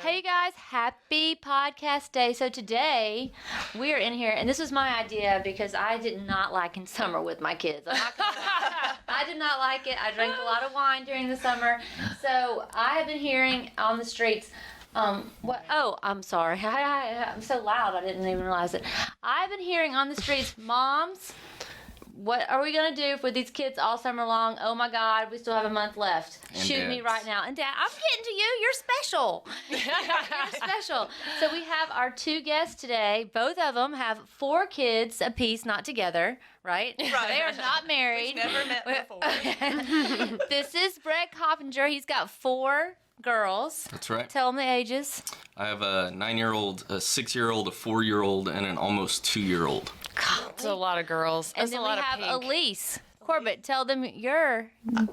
Hey you guys, happy podcast day. So today we are in here, and this was my idea because I did not like in summer with my kids. I did not like it. I drank a lot of wine during the summer. So I have been hearing on the streets, I'm sorry. I'm so loud I didn't even realize it. I've been hearing on the streets, moms, what are we going to do for these kids all summer long? Oh my God, we still have a month left. And Shoot dads. me right now. And Dad, I'm getting to you. You're special. You're special. So we have our two guests today. Both of them have 4 kids apiece, not together, right? Right. They are not married. We've never met before. This is Brett Coppinger. He's got 4 girls. That's right. Tell them the ages. I have a 9-year-old, a 6-year-old, a 4-year-old, and an almost 2-year-old. That's a lot of girls. And That's then a we lot have of pink. Elise. Corbett, tell them your.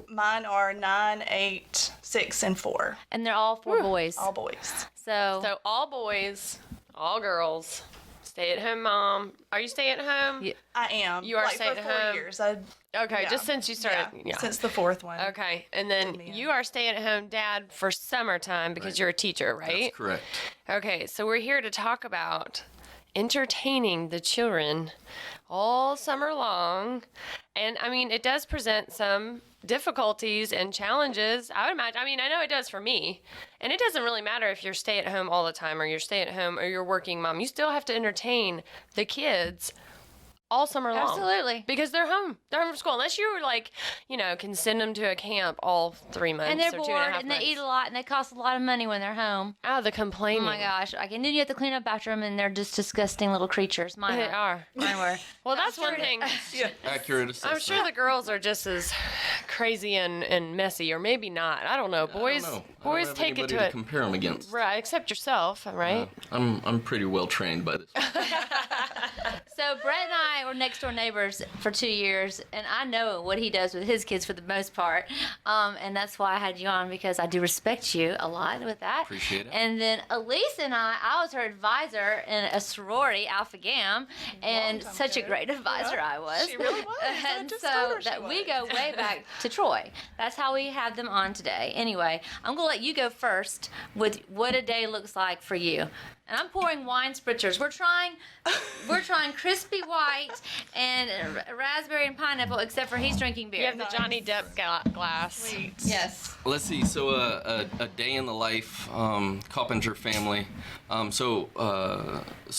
Mine are 9, 8, 6, and 4. And they're all 4 boys. All boys. So So all boys, all girls, stay-at-home mom. Are you staying at home? Yeah. I am. You are like staying for at 4 home? years. Okay, Yeah. just since you started. Yeah. Since the 4th one. Okay, and then me in. you are staying-at-home dad for summertime because Right. you're a teacher, right? That's correct. Okay, so we're here to talk about entertaining the children all summer long. And I mean, it does present some difficulties and challenges. I would imagine, I know it does for me. And it doesn't really matter if you're stay at home all the time or you're stay at home or you're working mom. You still have to entertain the kids all summer long. Absolutely. Because they're home. They're home from school. Unless you were like, can send them to a camp all 3 months and they're or 2.5 bored months. and they eat a lot and they cost a lot of money when they're home. Oh, the complaining. Oh my gosh. And then you have to clean up after them and they're just disgusting little creatures. Mine They are. Mine were. Well, that's one thing. Accurate assessment. I'm sure the girls are just as crazy and messy, or maybe not. I don't know. Boys, I don't know. boys I don't have take it anybody to to it. compare them against. Right, except yourself, right? I'm pretty well trained by this. So Brett and I were next door neighbors for 2 years, and I know what he does with his kids for the most part. And that's why I had you on, because I do respect you a lot with that. Appreciate it. And then Elise and I was her advisor in a sorority, Alpha Gam, and time such a ago. great advisor Yeah, I was. she really was. I And just so told her she that we was. go way back to Troy. That's how we have them on today. Anyway, I'm going to let you go first with what a day looks like for you. And I'm pouring wine spritzers. We're trying crispy white and raspberry and pineapple, except for he's drinking beer. You have the Johnny Depp glass. Sweet. Yes. Let's see. So a day in the life, Coppinger family. So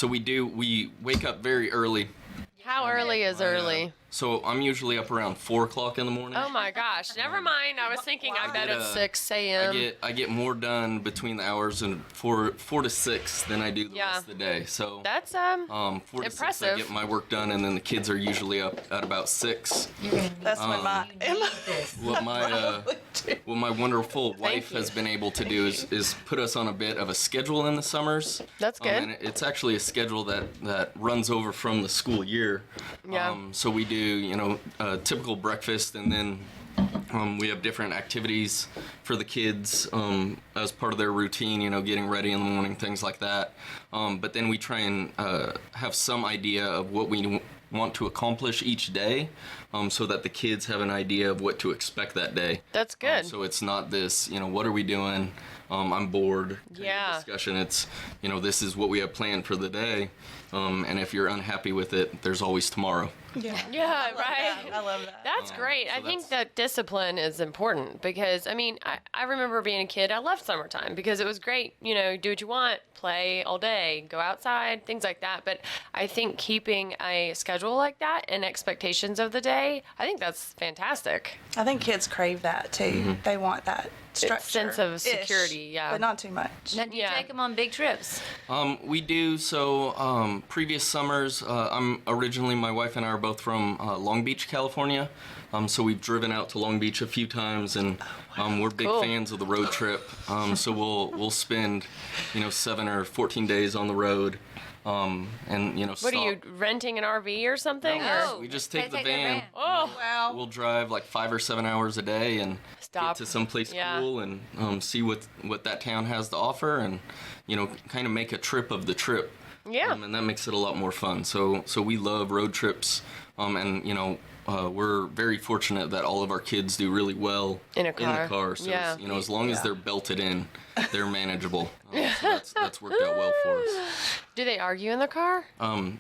we wake up very early. How early is early? So I'm usually up around 4 o'clock in the morning. Oh my gosh! Never mind. I was thinking I bet it's Uh, 6 a.m. I get more done between the hours of 4 to 6 than I do the Yeah. rest of the day. So That's 4 to 6 I impressive. get my work done, and then the kids are usually up at about 6. That's when my What my wonderful wife you. has been able to do is put us on a bit of a schedule in the summers. That's good. And it's actually a schedule that runs over from the school year. Yeah. So we do, a typical breakfast, and then we have different activities for the kids as part of their routine, getting ready in the morning, things like that. But then we try and have some idea of what we want to accomplish each day, so that the kids have an idea of what to expect that day. That's good. So it's not this, what are we doing? I'm bored. kind of Yeah. Discussion. It's, this is what we have planned for the day. And if you're unhappy with it, there's always tomorrow. Yeah. Yeah, I love right. that. I love that. That's great. so I think that's- that discipline is important because, I remember being a kid. I loved summertime because it was great. Do what you want, play all day, go outside, things like that. But I think keeping a schedule like that and expectations of the day, I think that's fantastic. I think kids crave that too. Mm-hmm. They want that structure. sense of security, yeah. But not too much. Then you Yeah. take them on big trips. We do. So previous summers, my wife and I are both from Long Beach, California. So we've driven out to Long Beach a few times, and we're big Cool. fans of the road trip. So we'll spend 7 or 14 days on the road, and What stop. are you, renting an RV or something? No. Or? We just They take the take their van. van. Oh, Wow. We'll drive like 5 or 7 hours a day and Stop. get to someplace Yeah. cool and see what that town has to offer, and kind of make a trip of the trip. Yeah. And that makes it a lot more fun. So we love road trips, and we're very fortunate that all of our kids do really well In a car. the car. So Yeah. as long as they're belted in, they're manageable. So that's worked out well for us. Do they argue in the car?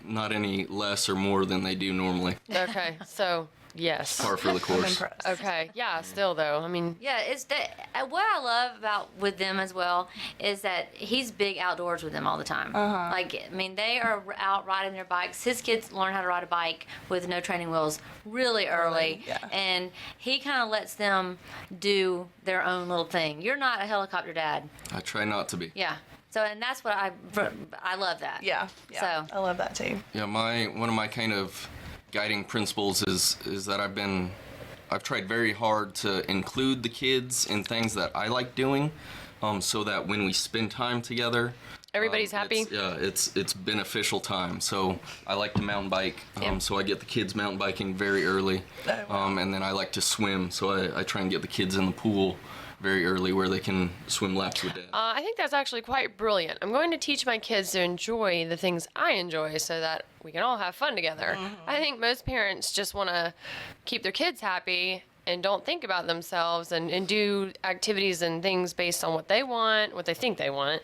Not any less or more than they do normally. Okay, so yes. Par for the I'm course. impressed. Okay, yeah, still though. I mean, Yeah, it's that. What I love about with them as well is that he's big outdoors with them all the time. Like, I mean, they are out riding their bikes. His kids learn how to ride a bike with no training wheels really early, yeah. and he kind of lets them do their own little thing. You're not a helicopter dad. I try not to be. Yeah. So, and that's what I love that. Yeah. So- I love that too. Yeah, one of my kind of guiding principles is that I've tried very hard to include the kids in things that I like doing, so that when we spend time together, everybody's happy. It's beneficial time. So I like to mountain bike, Yeah. so I get the kids mountain biking very early, Oh, wow. and then I like to swim, so I try and get the kids in the pool very early where they can swim laps with Dad. I think that's actually quite brilliant. I'm going to teach my kids to enjoy the things I enjoy so that we can all have fun together. I think most parents just want to keep their kids happy and don't think about themselves and do activities and things based on what they want, what they think they want.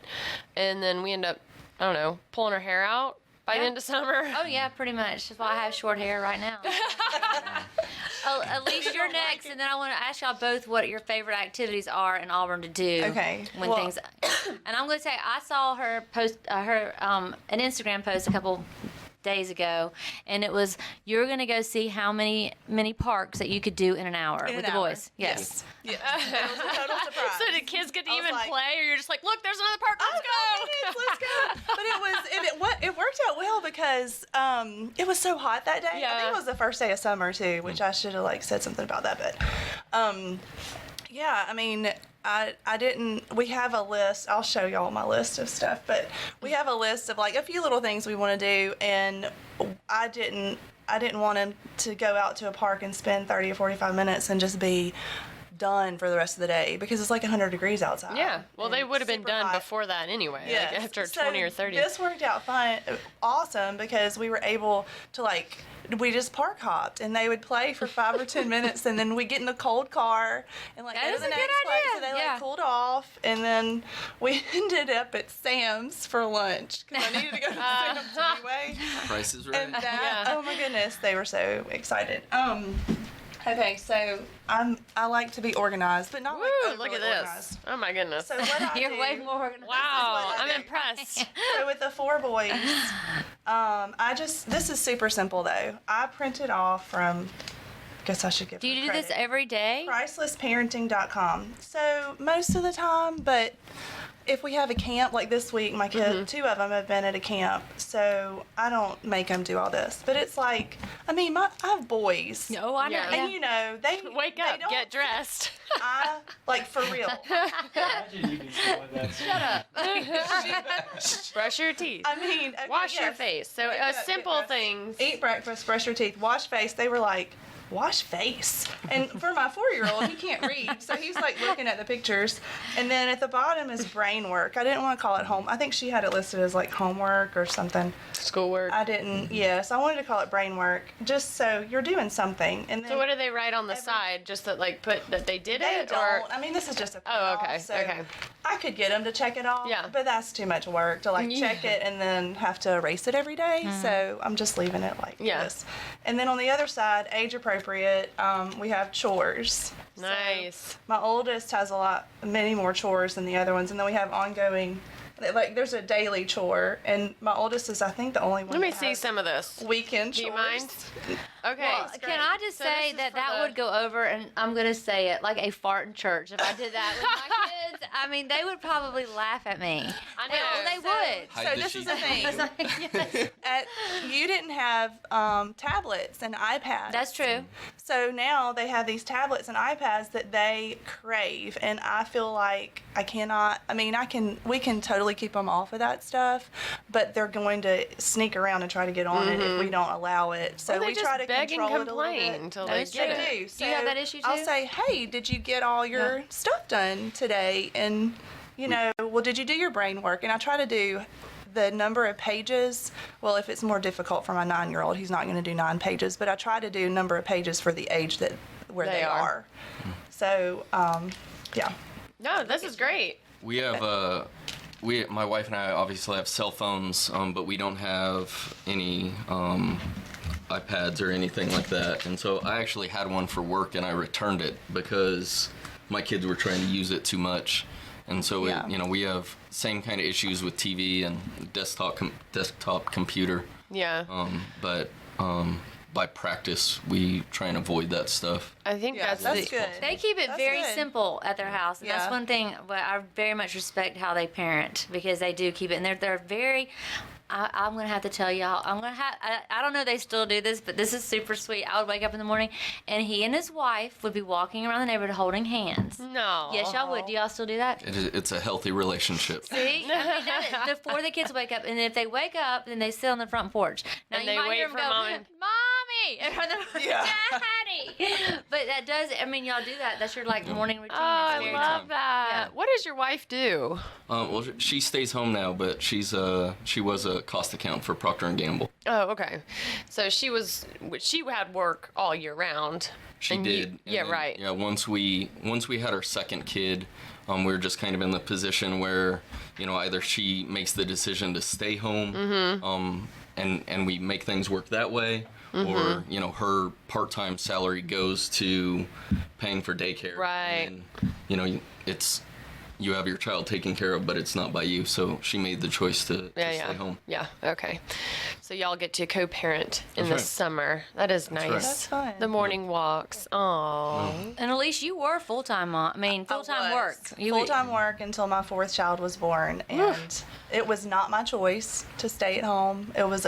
And then we end up, I don't know, pulling our hair out by the end of summer. Oh yeah, pretty much. That's why I have short hair right now. Oh, at least you're next, and then I want to ask y'all both what your favorite activities are in Auburn to do. Okay, When well- things, and I'm going to say I saw her post an Instagram post a couple days ago, and it was you're going to go see how many parks that you could do in an hour In with an the hour. boys. Yes. Yes. It was a total surprise. So did kids get to I was even like, play, or you're just like, look, there's another park, Oh, let's my go. goodness, let's go. But it worked out well because it was so hot that day. I Yeah. think it was the first day of summer too, which I should have said something about that. But yeah, I mean, I didn't. We have a list. I'll show y'all my list of stuff, but we have a list of a few little things we want to do, and I didn't want him to go out to a park and spend 30 or 45 minutes and just be done for the rest of the day because it's 100 degrees outside. Yeah, well, they and would have been super done hot. before that anyway, Yes. after So 20 or 30. This worked out awesome because we were able to we just park hopped and they would play for 5 or 10 minutes and then we get in the cold car and That go is to the a next good place. idea. So they Yeah. cooled off and then we ended up at Sam's for lunch because I needed to go to Sam's anyway. Price is right. And that, Yeah. oh my goodness, they were so excited. Okay, so I like to be organized, but not Woo, overly look at this. organized. Oh my goodness. So what I You're do, way more organized. Wow, what I I'm do. impressed. So with the 4 boys, this is super simple though. I printed off from, guess I should give Do you her do this credit. every day? Pricelessparenting.com. So most of the time, but if we have a camp like this week, my kid, 2 of them have been at a camp, so I don't make them do all this. But it's I have boys. Oh, I know. Yeah. And they Wake they up, don't- get dressed. I for real. Imagine you can say that. Brush your teeth. I mean, okay, Wash your yes. face. So Wake up, simple get dressed, things. Eat breakfast, brush your teeth, wash face. They were like, wash face. And for my 4-year-old, he can't read, so he's looking at the pictures. And then at the bottom is brain work. I didn't want to call it home. I think she had it listed as homework or something. Schoolwork. I didn't. Yes, I wanted to call it brain work, just so you're doing something. And then So what do they write on the side? Just that put that they did they it, don't. or I mean, this is just a Oh, print-off, okay, So okay. I could get them to check it off. Yeah. But that's too much work to check it and then have to erase it every day. So I'm just leaving it Yeah. this. And then on the other side, age appropriate, we have chores. nice. My oldest has many more chores than the other ones, and then we have ongoing. There's a daily chore, and my oldest is, I think, the only one. Let me that see has some of this. weekend Do chores. you mind? Okay. Well, can I just So say this is that for that the- would go over, and I'm going to say it like a fart in church. If I did that with my kids, I mean, they would probably laugh at me. I know. They so- would. Hide So the this is sheet. the thing. Yes. You didn't have tablets and iPads. That's true. So now they have these tablets and iPads that they crave, and I feel like I cannot. I mean, we can totally keep them off of that stuff, but they're going to sneak around and try to get on it if we don't allow it. So Or they we just try to beg and control it a little complain bit. until That they is get true. it. do. Do you have that issue I'll too? say, hey, did you get all your stuff done today? And well, did you do your brain work? And I try to do the number of pages, well, if it's more difficult for my 9-year-old, he's not going to do 9 pages, but I try to do number of pages for the age that where they are. So, yeah. No, this is great. We have my wife and I obviously have cell phones, but we don't have any iPads or anything like that. And so I actually had one for work and I returned it because my kids were trying to use it too much. And so we have same kind of issues with TV and desktop computer. Yeah. But by practice, we try and avoid that stuff. I think Yeah, that's good. They keep it That's very good. simple at their house, and that's Yeah. one thing. But I very much respect how they parent because they do keep it, and they're very. I'm gonna have to tell y'all. I don't know if they still do this, but this is super sweet. I would wake up in the morning, and he and his wife would be walking around the neighborhood holding hands. No. Yes, y'all would. Do y'all still do that? It's a healthy relationship. See, I mean, that is before the kids wake up, and if they wake up, then they sit on the front porch. Now And you they might wait hear them for go, Mom and- "Mommy," and Yeah. "Daddy." But that does. I mean, y'all do that. That's your like morning routine. Oh, I It's very love that. Yeah. What does your wife do? Well, she stays home now, but she was a cost account for Procter & Gamble. Oh, okay. So she had work all year round. She And did. And yeah, then, right. Yeah, once we had our second kid, we were just kind of in the position where, either she makes the decision to stay home, and we make things work that way, or her part-time salary goes to paying for daycare. Right. And, it's you have your child taken care of, but it's not by you. So she made the choice to stay home. Yeah, okay. So y'all get to co-parent in That's the right. summer. That is nice. right. That's fun. The morning walks. Aww. And Elise, you were full-time mom. I mean, full-time work. Full-time work until my 4th child was born, and it was not my choice to stay at home. It was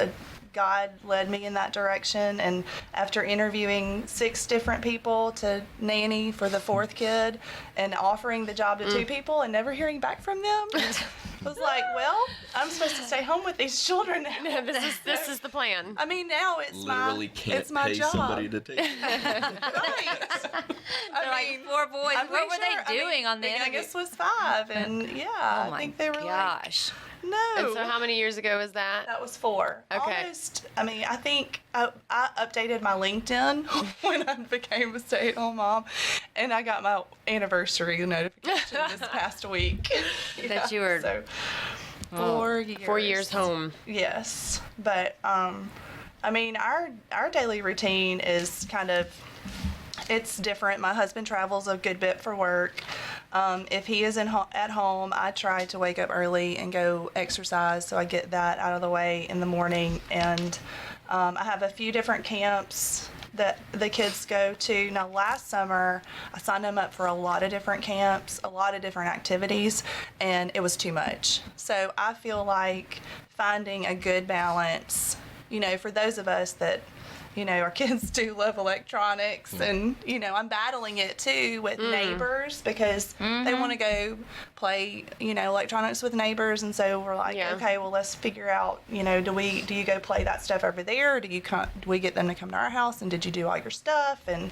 God led me in that direction, and after interviewing 6 different people to nanny for the 4th kid and offering the job to 2 people and never hearing back from them, I was like, well, I'm supposed to stay home with these children now. This is the plan. I mean, now it's Literally can't it's my pay job. somebody to take it. Right. They're like 4 boys. I'm What were pretty sure- they doing on the the interview? youngest was 5, and yeah, Oh my I think they were gosh. like, no. And so how many years ago was that? That was 4. Okay. Almost. I mean, I think I updated my LinkedIn when I became a stay-at-home mom, and I got my anniversary notification this past week. That you were- so 4 years. 4 years home. Yes, but I mean, our daily routine is kind of. It's different. My husband travels a good bit for work. If he is at home, I try to wake up early and go exercise, so I get that out of the way in the morning. And I have a few different camps that the kids go to. Now, last summer, I signed them up for a lot of different camps, a lot of different activities, and it was too much. So I feel like finding a good balance, for those of us that our kids do love electronics, and, I'm battling it too with neighbors because they want to go play, electronics with neighbors. And so we're like, Yeah. okay, well, let's figure out, do you go play that stuff over there? Or do we get them to come to our house? And did you do all your stuff? And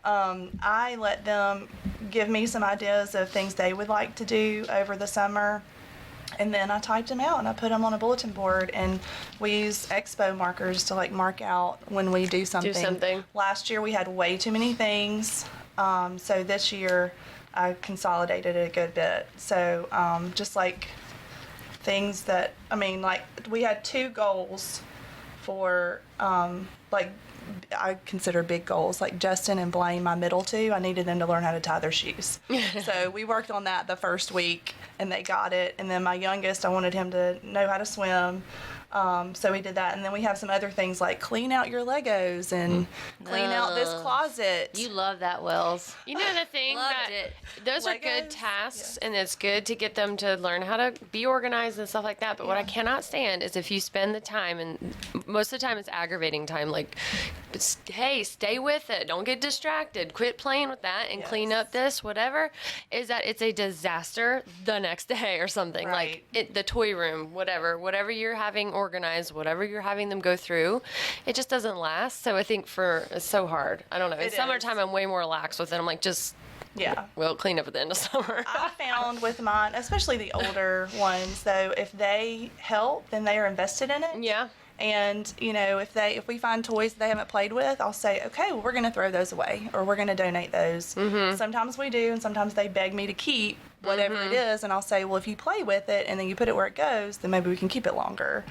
I let them give me some ideas of things they would like to do over the summer. And then I typed them out and I put them on a bulletin board, and we use expo markers to mark out when we do something. Last year we had way too many things, so this year I consolidated it a good bit. So just things that, we had 2 goals for I consider big goals, like Justin and Blaine, my middle 2. I needed them to learn how to tie their shoes. So we worked on that the first week, and they got it. And then my youngest, I wanted him to know how to swim. So we did that. And then we have some other things like clean out your Legos and clean out this Ugh. closet. You love that, Wells. You know the thing Loved that it. those are good Legos? tasks, and it's good to get them to learn how to be organized and stuff like that. But what I cannot stand is if you spend the time, and most of the time it's aggravating time, hey, stay with it, don't get distracted, quit playing with that, and clean up this, whatever, is that it's a disaster the next day or something. Right. The toy room, whatever you're having organized, whatever you're having them go through, it just doesn't last. So I think it's so hard. I don't know. In It summertime, is. I'm way more lax with it. I'm like, just Yeah. We'll clean up at the end of summer. I found with mine, especially the older ones, though, if they help, then they are invested in it. Yeah. And, you know, if we find toys they haven't played with, I'll say, okay, well, we're going to throw those away or we're going to donate those. Mm-hmm. Sometimes we do, and sometimes they beg me to keep whatever it is, and I'll say, well, if you play with it and then you put it where it goes, then maybe we can keep it longer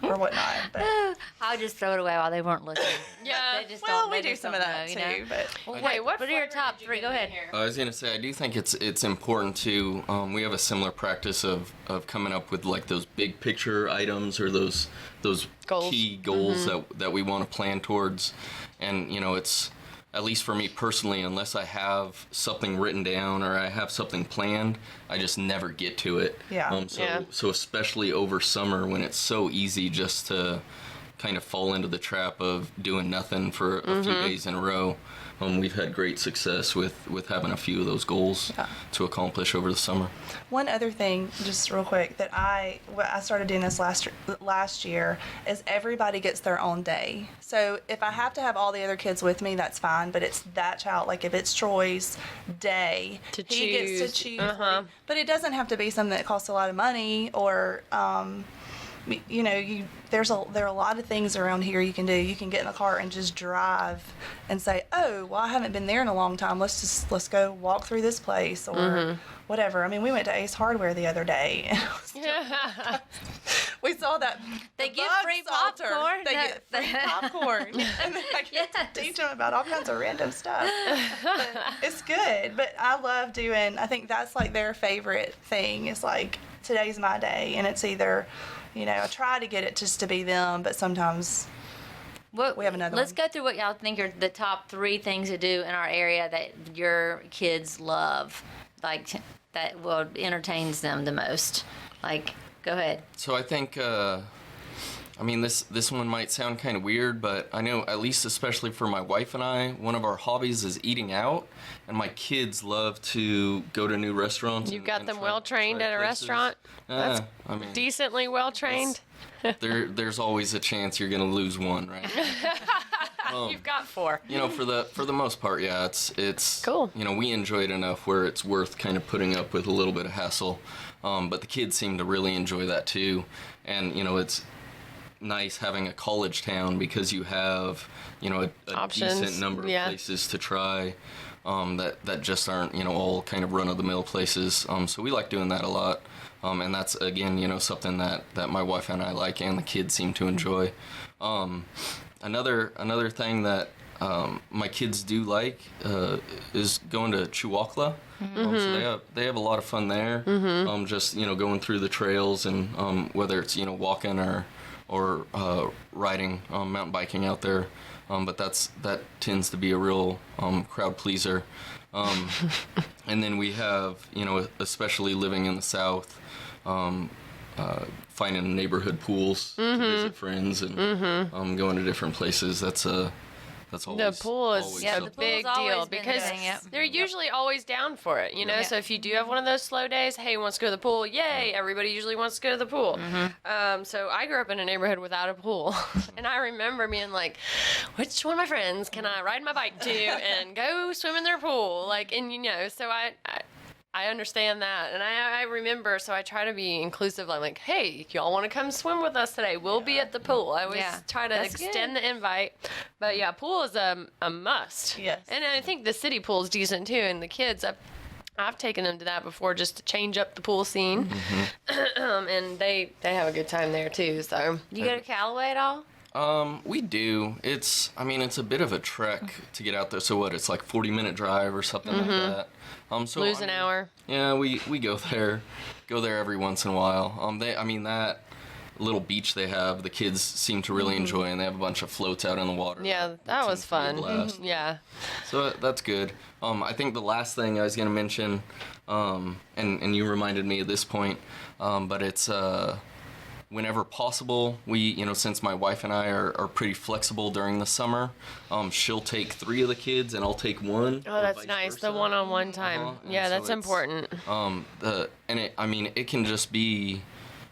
or whatnot. But I would just throw it away while they weren't looking. Yeah. They just well, don't, we they do just some don't of that know, you too. know? But Wait, what are your flavor top did you three? get Go in ahead. here? I was gonna say I do think it's important to we have a similar practice of coming up with like those big picture items or those Goals. key goals that we want to plan towards, and you know it's at least for me personally, unless I have something written down or I have something planned, I just never get to it. Yeah. So especially over summer when it's so easy just to kind of fall into the trap of doing nothing for a few days in a row. We've had great success with having a few of those goals to accomplish over the summer. one other thing, just real quick, that I started doing this last year is everybody gets their own day. So if I have to have all the other kids with me, that's fine. But it's that child, like if it's Troy's day, To he gets to choose. choose. Uh-huh. But it doesn't have to be something that costs a lot of money or. You know, there are a lot of things around here you can do. You can get in the car and just drive and say, oh, well, I haven't been there in a long time. Let's go walk through this place or whatever. I mean, we went to Ace Hardware the other day. We saw that. They the give bug free salter. popcorn. They get free popcorn. And then I get to teach them about all kinds of random stuff. But it's good. But I love doing, I think that's like their favorite thing. It's like, today's my day. And it's either, you know, I try to get it just to be them, but sometimes we have another Let's one. go through what y'all think are the top 3 things to do in our area that your kids love, like that will entertains them the most. Like, go ahead. So I think, I mean, this one might sound kind of weird, but I know, at least especially for my wife and I, one of our hobbies is eating out, and my kids love to go to new restaurants. You've and- got and them try- well trained try at a places. restaurant? That's I mean, Decently well trained. there's always a chance you're gonna lose one, right? You've got 4. You know, for the most part, yeah, it's Cool. You know, we enjoy it enough where it's worth kind of putting up with a little bit of hassle, but the kids seem to really enjoy that too, and you know, it's nice having a college town because you have, you know, a Options, decent number of yeah. places to try that just aren't, you know, all kind of run-of-the-mill places. So we like doing that a lot, and that's again, you know, something that my wife and I like, and the kids seem to enjoy. Another thing that my kids do like is going to Chihuahua. So they have a lot of fun there. Just, you know, going through the trails and whether it's, you know, walking or riding, mountain biking out there. But that tends to be a real crowd pleaser. And then we have, you know, especially living in the South, finding neighborhood pools to visit friends and going to different places. That's always The pool is always a the something. big pool's always deal been because the thing, yep. they're usually always down for it, you know? Yeah. So if you do have one of those slow days, hey, wants to go to the pool, yay, everybody usually wants to go to the pool. So I grew up in a neighborhood without a pool. And I remember being like, which one of my friends can I ride my bike to and go swim in their pool? Like, and you know, so I understand that. And I remember, so I try to be inclusive. I'm like, hey, y'all want to come swim with us today? We'll be at the pool. I always Yeah. try to That's extend good. the invite. But yeah, pool is a must. Yes. And I think the city pool is decent too. And the kids, I've taken them to that before just to change up the pool scene. And they have a good time there too. So You go to Callaway at all? We do. It's a bit of a trek to get out there. So what? It's like 40-minute drive or something like that. So lose an hour. Yeah, we go there every once in a while. That little beach they have, the kids seem to really enjoy, and they have a bunch of floats out in the water. Yeah, that was seems to be a fun. blast. Yeah. So that's good. I think the last thing I was going to mention, and you reminded me at this point, but it's whenever possible, we, you know, since my wife and I are pretty flexible during the summer, she'll take 3 of the kids and I'll take 1. Oh, that's nice. The one-on-one time. And Yeah, so that's it's, important. it can just be,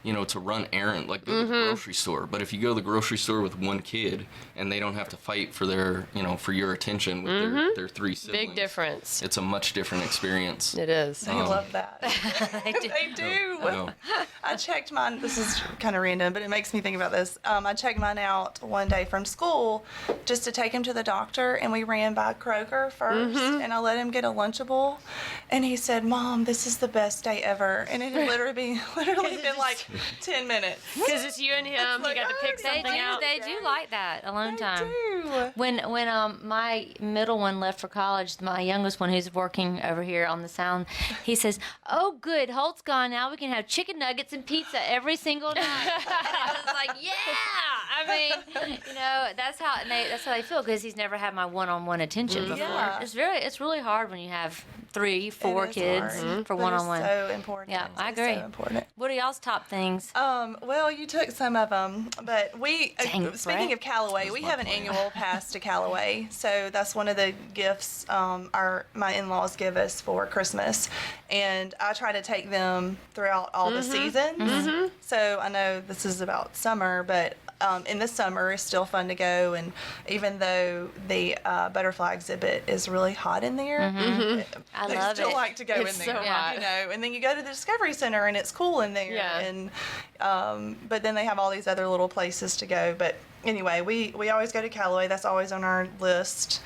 to run errand, like go to the grocery store. But if you go to the grocery store with one kid and they don't have to fight for their, for your attention with their three siblings. Big difference. It's a much different experience. It is. They love that. They do. They do. No. I checked mine. This is kind of random, but it makes me think about this. I checked mine out one day from school just to take him to the doctor, and we ran by Kroger first, and I let him get a Lunchable, and he said, "Mom, this is the best day ever," and it had literally been like 10 minutes. Because it's you and him. like, you got to pick They something out. do like that alone time. Dude. When my middle one left for college, my youngest one who's working over here on the sound, he says, "Oh, good, Holt's gone. Now we can have chicken nuggets and pizza every single night." And I was like, "Yeah!" I mean, that's how they feel because he's never had my one-on-one attention before. Yeah. It's really hard when you have 3, 4 It is kids hard, for but one-on-one. It's so important. Yeah, I It's agree. So important. What are y'all's top things? Well, you took some of them, but Dang, speaking Brett. of Callaway, we have an annual pass to Callaway, so that's one of the gifts my in-laws give us for Christmas, and I try to take them throughout all the seasons. So I know this is about summer, but in the summer it's still fun to go, and even though the butterfly exhibit is really hot in there, I they love still it. like to go It's in there. so hot. And then you go to the Discovery Center and it's cool in there. Yeah. And but then they have all these other little places to go. But anyway, we always go to Callaway. That's always on our list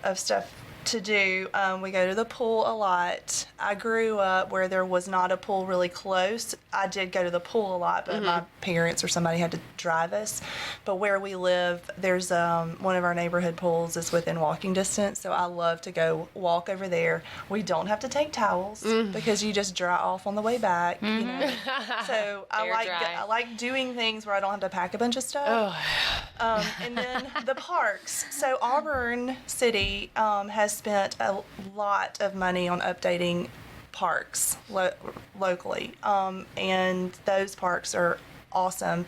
of stuff to do. We go to the pool a lot. I grew up where there was not a pool really close. I did go to the pool a lot, but my parents or somebody had to drive us. But where we live, there's one of our neighborhood pools is within walking distance, so I love to go walk over there. We don't have to take towels because you just dry off on the way back. So Air dry. I like doing things where I don't have to pack a bunch of stuff. And then the parks. So Auburn City has spent a lot of money on updating parks locally, and those parks are awesome.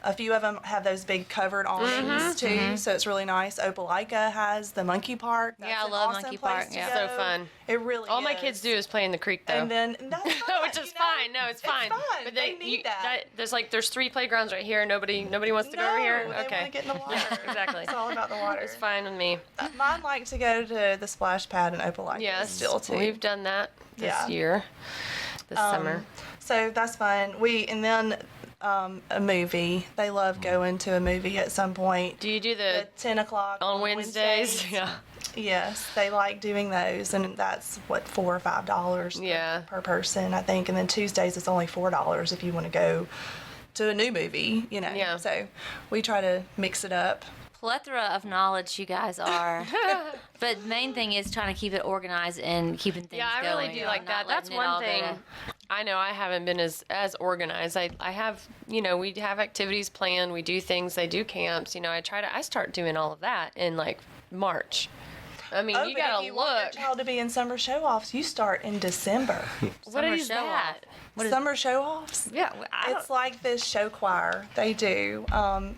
A few of them have those big covered awnings too, so it's really nice. Opelika has the monkey park. That's Yeah, I an love awesome Monkey place Park, to yeah. So go. fun. It really All my is. kids do is play in the creek, though. And then that's fine, Which is fine. No, it's fine. fun. But They need that. There's 3 playgrounds right here. Nobody wants to go over here. No, Okay. they want to get in the water. Exactly. It's all about the water. It's fine with me. Mine like to go to the splash pad in Opelika Yes. still too. We've done that this Yeah. year. This summer. So that's fun. And then a movie. They love going to a movie at some point. Do you do At 10 o'clock on Wednesdays? Yeah. Yes, they like doing those, and that's what $4 or $5 Yeah. per person, I think. And then Tuesdays it's only $4 if you want to go to a new movie, Yeah. So we try to mix it up. Plethora of knowledge you guys are. But main thing is trying to keep it organized and keeping things Yeah, I going. really do like not that. That's letting it all one go thing. to- I know I haven't been as organized. I have, we have activities planned. We do things. They do camps. I start doing all of that in like March. I mean, you but gotta if you want your look. child to be in summer show-offs, you start in December. What Summer is show that? What is- Summer show-offs? Yeah, It's like this show choir they do.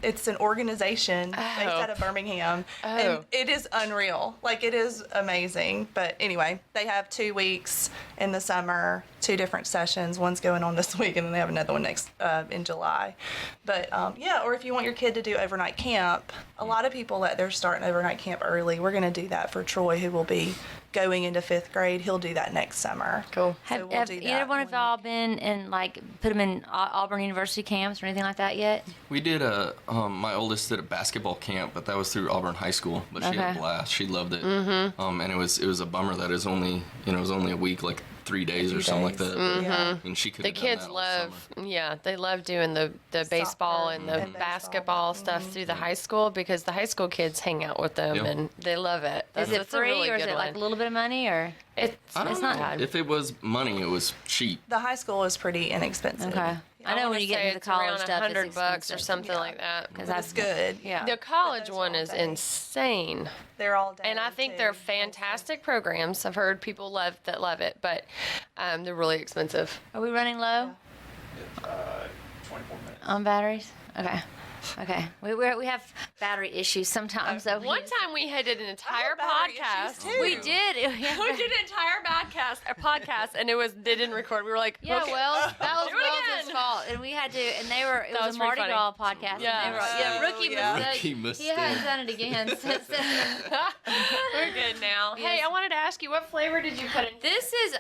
It's an organization based out of Birmingham, and it is unreal. Like, it is amazing. But anyway, they have 2 weeks in the summer, 2 different sessions. One's going on this week, and then they have another one next in July. But yeah, or if you want your kid to do overnight camp, a lot of people let their start an overnight camp early. We're going to do that for Troy, who will be going into 5th grade. He'll do that next summer. Cool. So we'll Have do either that one of y'all been and like put them in Auburn University camps or anything like that yet? We did my oldest did a basketball camp, but that was through Auburn High School. But she had Okay. a blast. She loved it. And it was a bummer that it was only a week, like 3 days or something like days. that. But, Yeah. and she could. The kids they love doing the baseball Soccer and the and basketball stuff through the high school because the high school kids hang out with them Yep. and they love it. Is it That's a free really or is good it like a one. little bit of money or? It's It's not bad. If it was money, it was cheap. The high school is pretty inexpensive. Okay. I know wanna when you get say into the it's college around stuff, $100 it's or expensive. something like that. Because That's good. Yeah. The college those are one all is day. insane, They're all day. and I think too. they're fantastic programs. I've heard people love it, but they're really expensive. Are we running low 24 minutes. on batteries? Okay. Okay. We have battery issues sometimes. So One time we did an entire battery podcast. issues, too. we did. We did an entire podcast, and they didn't record. We were like, Yeah, okay. Wells, that was Do it Wells' again. fault, and we had to, and they were, it That was a was pretty Mardi funny. Gras podcast. Yeah. And they were, rookie yeah. mistake. Rookie mistake. He hasn't done it again since then. We're good now. Hey, Yes. I wanted to ask you, what flavor did you put in This is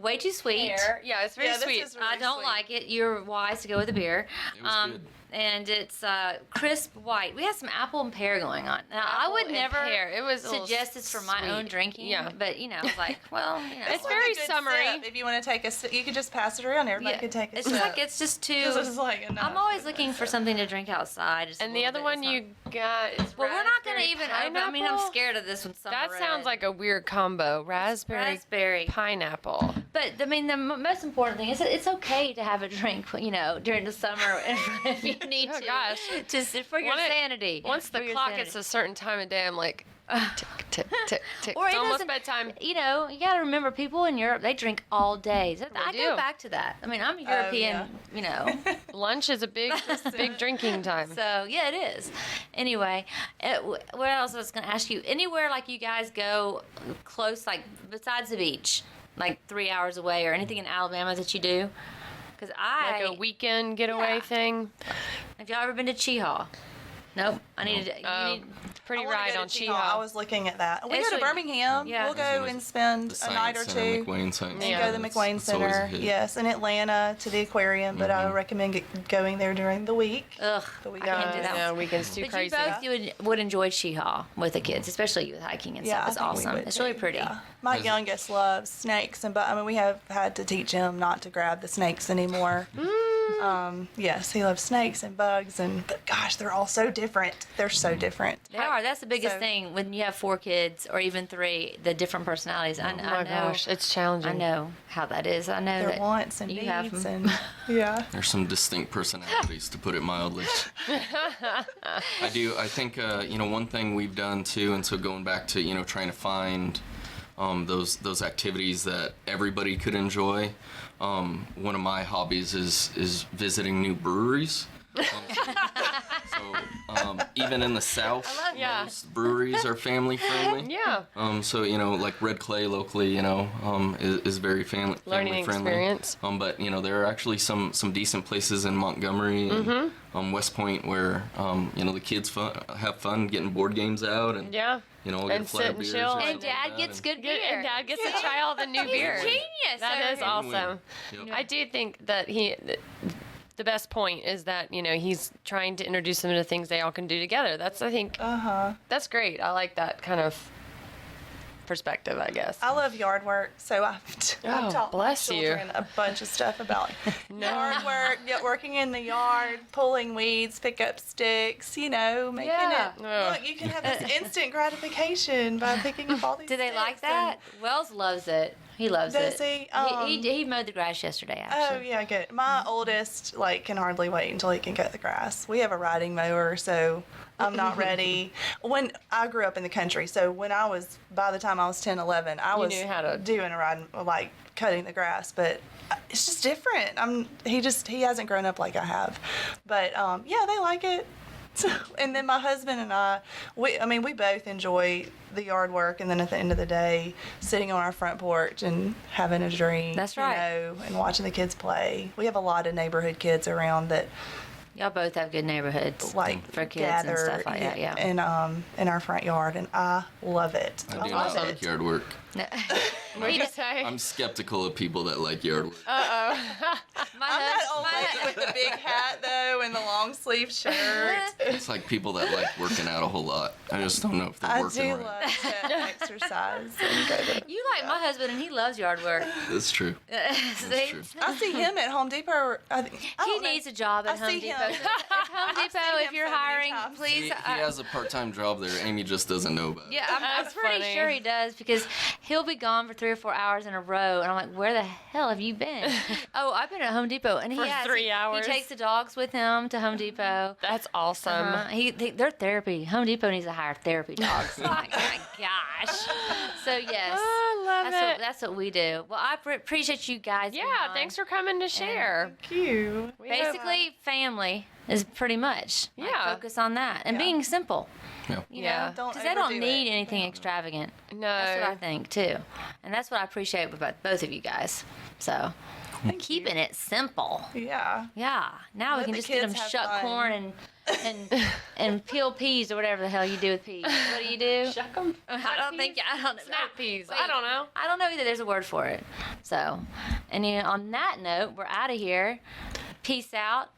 way too sweet. here? Yeah, it's very Yeah, this sweet. is really I don't sweet. like it. You're wise to go with the beer. It was good. And it's crisp white. We have some apple and pear going on. Now, I Apple would and never pear. It was a little suggest this for my sweet. own drinking. Yeah. But, I was like, well, It's Like very a good summery. sip. If you want to take a sip, you could just pass it around. Everybody could take a It's sip. just like, it's just too. This is like enough. I'm always looking for something to drink outside. Just a And the little other bit. one It's you got is Well, we're not going to raspberry even. I mean, I'm pineapple? scared of this one. That sounds like a weird combo. Raspberry pineapple. But I mean, the most important thing is that it's okay to have a drink, during the summer if you need Oh, to. gosh. Just for your sanity. Once the For your clock sanity. gets a certain time of day, I'm like, tick, tick, tick, tick. Or It's it almost doesn't- bedtime. You got to remember, people in Europe, they drink all day. I do. go back to that. I mean, I'm European, Lunch is a big drinking time. So, yeah, it is. Anyway, what else I was going to ask you? Anywhere like you guys go close, like besides the beach, like 3 hours away, or anything in Alabama that you do? Because Like a weekend getaway Yeah. thing. Have y'all ever been to Cheehaw? Nope. I need to. It's a pretty I wanna ride go to on Cheehaw. Cheehaw. I was looking at that. We It's go to a- Birmingham. yeah. We'll go and spend The a night or Science Center, two. McWayne Science And Center. go to the McWayne That's always a Center. hit. Yes, in Atlanta to the aquarium, but I would recommend going there during the week. Ugh. The I weekend. can't do that. No, weekend's too But crazy. you both would enjoy Cheehaw with the kids, especially with hiking and Yeah, stuff. It's I think we awesome. would It's too. really pretty. Yeah. My Has- youngest loves snakes, but we have had to teach him not to grab the snakes anymore. Yes, he loves snakes and bugs, but gosh, they're all so different. They're so different. They are. That's the biggest So- thing when you have 4 kids or even 3. The different personalities. I Oh know. my gosh, it's challenging. I know how that is. I know Their that wants and you have needs, them. and yeah. There's some distinct personalities, to put it mildly. I think, one thing we've done too, and so going back to, trying to find those activities that everybody could enjoy. One of my hobbies is visiting new breweries. Even in the South, Yeah. most breweries are family friendly. Yeah. So like Red Clay locally, is very family Learning friendly. experience. But there are actually some decent places in Montgomery and West Point where the kids have fun getting board games out and Yeah. we'll And get a flight sit of and beers chill. or And something Dad like gets that. good beer. And Dad gets to try all the new beers. Genius. That over is here. awesome. Yep. I do think that the best point is that he's trying to introduce them to things they all can do together. That's that's great. I like that kind of perspective, I guess. I love yard work, so I've Oh, taught bless my you. children a bunch of stuff about yard work, working in the yard, pulling weeds, pick up sticks, making Yeah. it. Ugh. Look, you can have this instant gratification by picking up all these Do they like sticks and- that? Wells loves it. He loves Does it. he? He mowed the grass yesterday, Oh actually. yeah, good. My oldest can hardly wait until he can cut the grass. We have a riding mower, so I'm not ready. When I grew up in the country, so by the time I was 10, 11, I was knew how to- doing a riding, cutting the grass, but it's just different. He hasn't grown up like I have, but yeah, they like it. So, and then my husband and I, we both enjoy the yard work, and then at the end of the day, sitting on our front porch and having a drink. That's right. And watching the kids play. We have a lot of neighborhood kids around that Y'all both have good neighborhoods for kids gather and stuff like that. Yeah. in our front yard, and I love it. I do love not it. like yard work. What'd you say? I'm skeptical of people that like yard work. My I'm that old husband- lady with the big hat though and the long sleeve shirt. It's like people that like working out a whole lot. I just don't know if they're I working do right. love to exercise and go to. You like my husband, and he loves yard work. That's true. See? true. I see him at Home Depot. He needs a job at I Home see Depot. him. At Home I've Depot, seen if him you're so many hiring, times. please. He has a part-time job there. Amy just doesn't know about it. Yeah, I'm That's pretty funny. sure he does because he'll be gone for 3 or 4 hours in a row, and I'm like, where the hell have you been? Oh, I've been at at Home Depot, and For 3 hours. He takes the dogs with him to Home Depot. That's awesome. They're therapy. Home Depot needs to hire therapy dogs. Oh my gosh. So yes, I love it. That's what we do. Well, I appreciate you guys. being Yeah, on. thanks for coming to share. Thank you. Basically, family is pretty much. Like, Yeah. focus on that and Yeah. being simple. Yeah. You Yeah. know, Don't because they don't overdo need it. anything extravagant. No. That's what I think too, and that's what I appreciate about both of you guys. So, keeping it simple. Yeah. Yeah. Now we Let can the just get them kids have shuck fun. corn and peel peas or whatever the hell you do with peas. What do you do? Shuck 'em. I don't know. Snap peas. Wait. I don't know. I don't know either. There's a word for it. So, and on that note, we're out of here. Peace out.